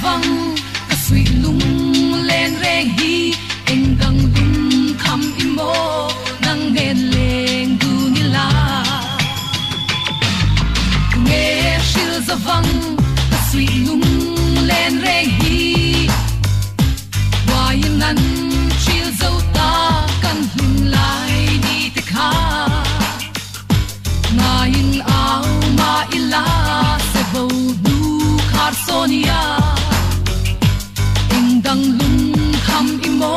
zawang ka sui lung len reng hi eng dang lung kham imo nang gen leng du ni la nge shil zawang ka sui lung len reng hi wayin nan shil zo ta kan him lai ni te kha ngain au ma ila se bo du khar sonia eng dang lung kham imo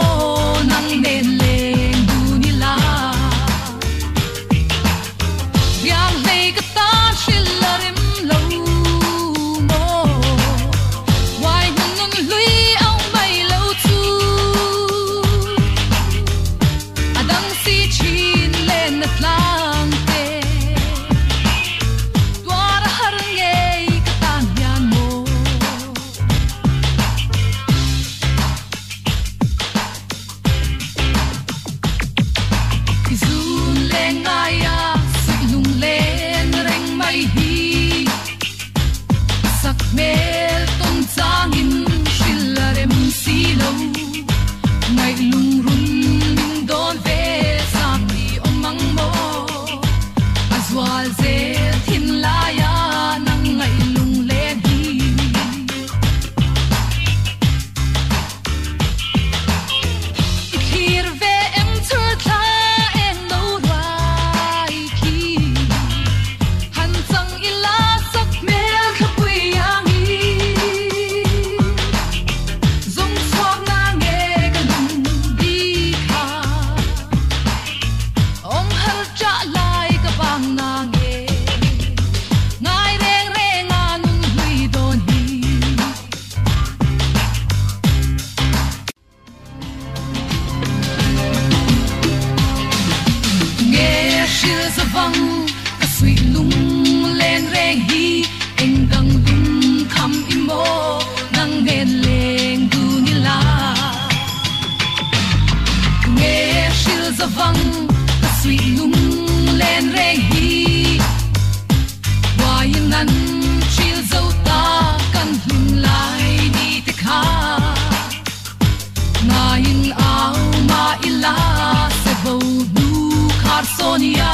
nang nen leng du ni la yang lei ka ta shil larim lo mo wai nun lui au mai lo tu adang si chin len na tlang te dwar har nge ka tan yan mo izun len aya si lung len reng mai hi sak mel ton chang in shilarem si lo mai lung run min don ve sa mi omang mo azwal ze thin la ya nang ngai lung len hi ikir ve em tur tha em no rai ki han chang ila sak mel kha pui yang hi zong swak na nge ka lung di kha om har cha lai ka bang na nge ngai reng reng anun hui don hi nghe shil zawang ka sui lung len reng hi eng dang lung kham imo nang gen leng du ni la nghe shil zawang ka sui lung len reng hi wayin nan shil zo ta kan him lai ni te kha ngain au ma ila se bo du khar sonia